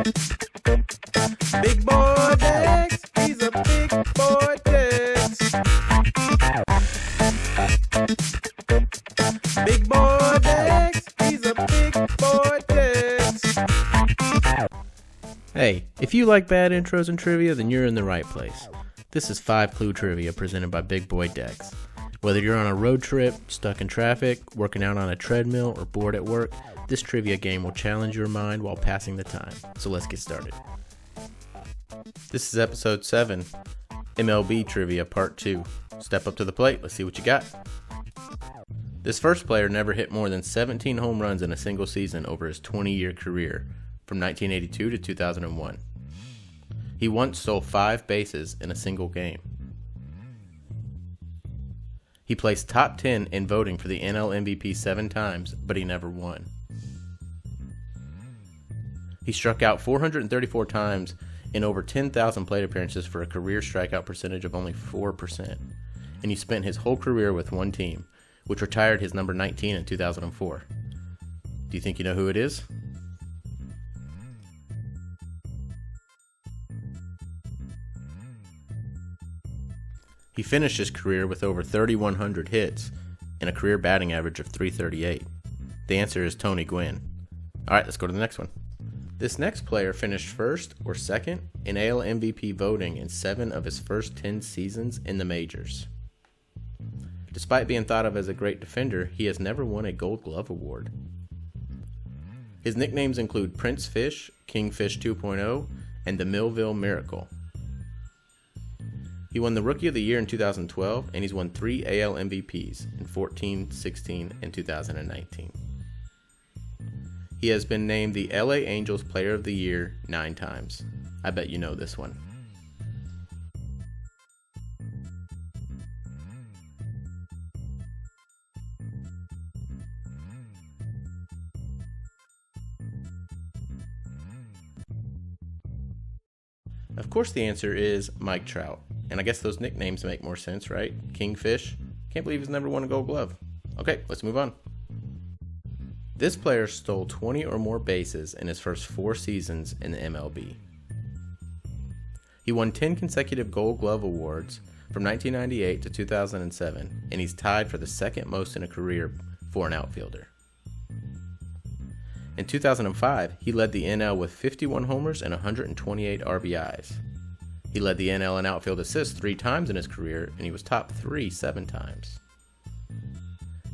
Big Boy Dex, he's a big boy Dex. Big Boy Dex, he's a big boy Dex. Hey, if you like bad intros and trivia, then you're in the right place. This is 5 Clue Trivia presented by Big Boy Dex. Whether you're on a road trip, stuck in traffic, working out on a treadmill, or bored at work, this trivia game will challenge your mind while passing the time. So let's get started. This is episode 7, MLB Trivia Part 2. Step up to the plate, let's see what you got. This first player never hit more than 17 home runs in a single season over his 20-year career, from 1982 to 2001. He once stole 5 bases in a single game. He placed top 10 in voting for the NL MVP 7 times, but he never won. He struck out 434 times in over 10,000 plate appearances for a career strikeout percentage of only 4%. And he spent his whole career with one team, which retired his number 19 in 2004. Do you think you know who it is? He finished his career with over 3,100 hits and a career batting average of .338. The answer is Tony Gwynn. Alright, let's go to the next one. This next player finished first or second in AL MVP voting in 7 of his first 10 seasons in the majors. Despite being thought of as a great defender, he has never won a Gold Glove award. His nicknames include Prince Fish, Kingfish 2.0, and the Millville Miracle. He won the Rookie of the Year in 2012, and he's won 3 AL MVPs in 14, 16, and 2019. He has been named the LA Angels Player of the Year 9 times. I bet you know this one. Of course the answer is Mike Trout. And I guess those nicknames make more sense, right? Kingfish. Can't believe he's never won a Gold Glove. Okay, let's move on. This player stole 20 or more bases in his first 4 seasons in the MLB. He won 10 consecutive Gold Glove awards from 1998 to 2007, and he's tied for the second most in a career for an outfielder. In 2005, he led the NL with 51 homers and 128 RBIs. He led the NL in outfield assists 3 times in his career, and he was top 3 7 times.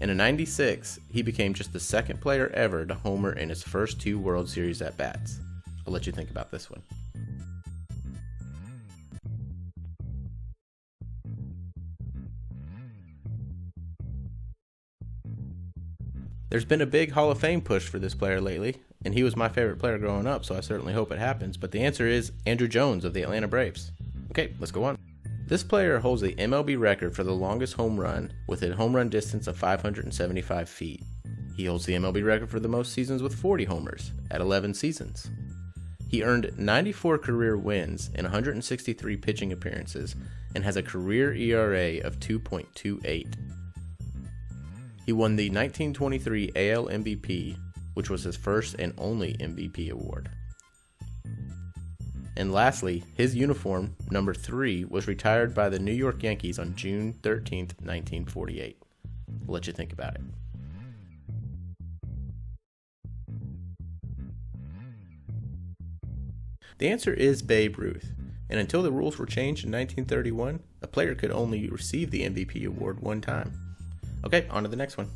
And in '96, he became just the second player ever to homer in his first 2 World Series at-bats. I'll let you think about this one. There's been a big Hall of Fame push for this player lately, and he was my favorite player growing up, so I certainly hope it happens, but the answer is Andrew Jones of the Atlanta Braves. Okay, let's go on. This player holds the MLB record for the longest home run with a home run distance of 575 feet. He holds the MLB record for the most seasons with 40 homers at 11 seasons. He earned 94 career wins in 163 pitching appearances and has a career ERA of 2.28. He won the 1923 AL MVP, which was his first and only MVP award. And lastly, his uniform, number 3, was retired by the New York Yankees on June 13, 1948. I'll let you think about it. The answer is Babe Ruth, and until the rules were changed in 1931, a player could only receive the MVP award 1 time. Okay, on to the next one.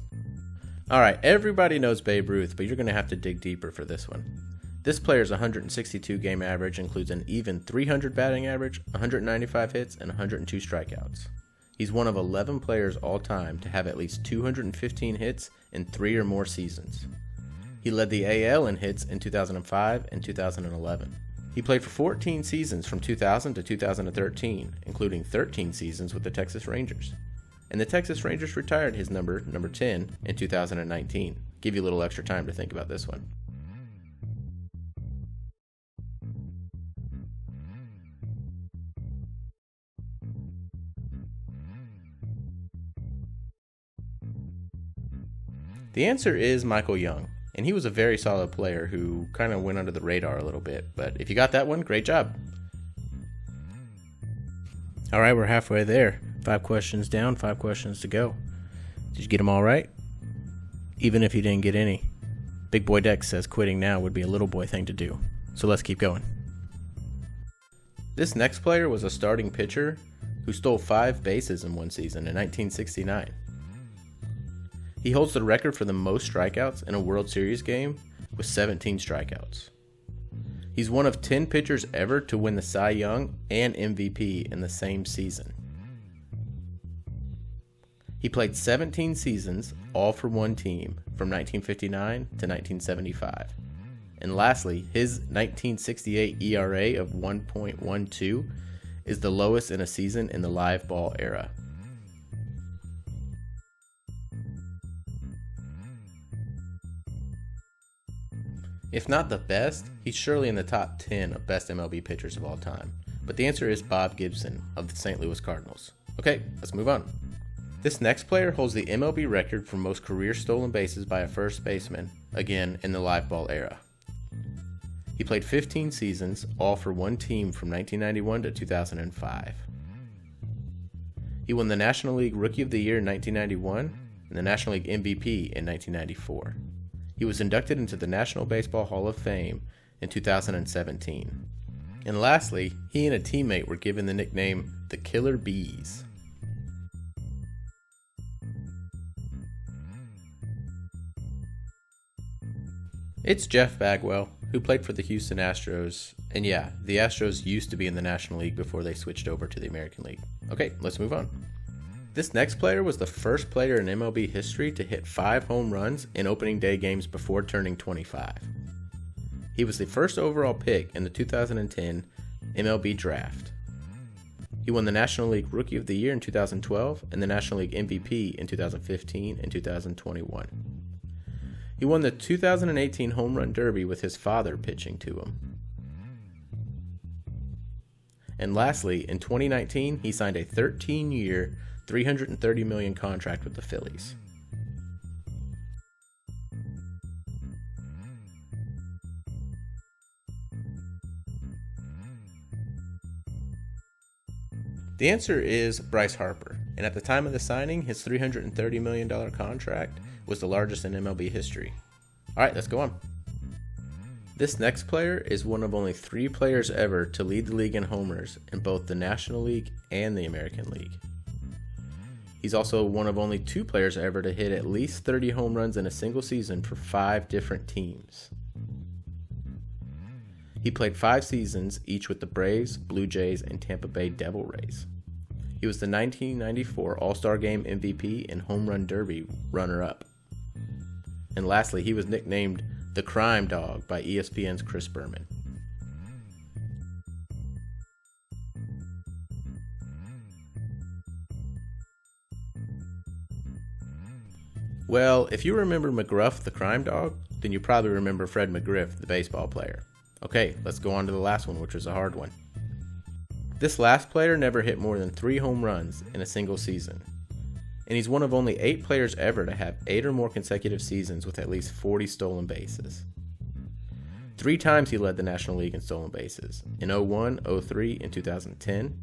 Alright, everybody knows Babe Ruth, but you're going to have to dig deeper for this one. This player's 162 game average includes an even 300 batting average, 195 hits, and 102 strikeouts. He's one of 11 players all time to have at least 215 hits in 3 or more seasons. He led the AL in hits in 2005 and 2011. He played for 14 seasons from 2000 to 2013, including 13 seasons with the Texas Rangers. And the Texas Rangers retired his number 10, in 2019. Give you a little extra time to think about this one. The answer is Michael Young, and he was a very solid player who kind of went under the radar a little bit. But if you got that one, great job. All right, we're halfway there. 5 questions down, 5 questions to go. Did you get them all right? Even if you didn't get any, Big Boy Dex says quitting now would be a little boy thing to do. So let's keep going. This next player was a starting pitcher who stole 5 bases in one season in 1969. He holds the record for the most strikeouts in a World Series game with 17 strikeouts. He's one of 10 pitchers ever to win the Cy Young and MVP in the same season. He played 17 seasons, all for one team, from 1959 to 1975. And lastly, his 1968 ERA of 1.12 is the lowest in a season in the live ball era. If not the best, he's surely in the top 10 of best MLB pitchers of all time. But the answer is Bob Gibson of the St. Louis Cardinals. Okay, let's move on. This next player holds the MLB record for most career stolen bases by a first baseman, again in the live ball era. He played 15 seasons, all for one team from 1991 to 2005. He won the National League Rookie of the Year in 1991 and the National League MVP in 1994. He was inducted into the National Baseball Hall of Fame in 2017. And lastly, he and a teammate were given the nickname the Killer Bees. It's Jeff Bagwell, who played for the Houston Astros. And yeah, the Astros used to be in the National League before they switched over to the American League. Okay, let's move on. This next player was the first player in MLB history to hit 5 home runs in opening day games before turning 25. He was the first overall pick in the 2010 MLB draft. He won the National League Rookie of the Year in 2012 and the National League MVP in 2015 and 2021. He won the 2018 Home Run Derby with his father pitching to him. And lastly, in 2019, he signed a 13-year, $330 million contract with the Phillies. The answer is Bryce Harper, and at the time of the signing, his $330 million contract was the largest in MLB history. Alright, let's go on. This next player is one of only 3 players ever to lead the league in homers in both the National League and the American League. He's also one of only 2 players ever to hit at least 30 home runs in a single season for 5 different teams. He played 5 seasons, each with the Braves, Blue Jays, and Tampa Bay Devil Rays. He was the 1994 All-Star Game MVP and Home Run Derby runner-up. And lastly, he was nicknamed the Crime Dog by ESPN's Chris Berman. Well, if you remember McGruff, the Crime Dog, then you probably remember Fred McGriff, the baseball player. Okay, let's go on to the last one, which was a hard one. This last player never hit more than 3 home runs in a single season. And he's one of only 8 players ever to have 8 or more consecutive seasons with at least 40 stolen bases. 3 times he led the National League in stolen bases, in 01, 03, and 2010.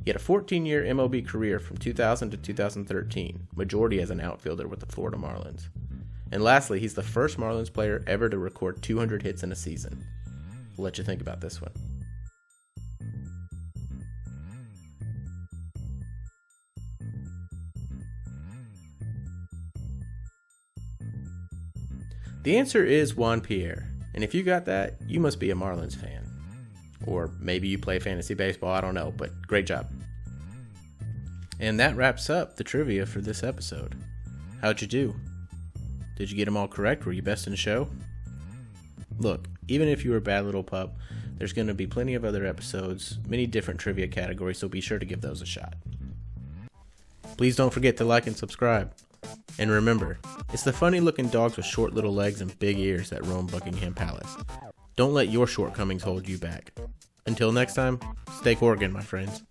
He had a 14-year MLB career from 2000 to 2013, majority as an outfielder with the Florida Marlins. And lastly, he's the first Marlins player ever to record 200 hits in a season. We'll let you think about this one. The answer is Juan Pierre, and if you got that, you must be a Marlins fan. Or maybe you play fantasy baseball, I don't know, but great job. And that wraps up the trivia for this episode. How'd you do? Did you get them all correct? Were you best in the show? Look, even if you were a bad little pup, there's going to be plenty of other episodes, many different trivia categories, so be sure to give those a shot. Please don't forget to like and subscribe. And remember, it's the funny looking dogs with short little legs and big ears that roam Buckingham Palace. Don't let your shortcomings hold you back. Until next time, stay Corgan, my friends.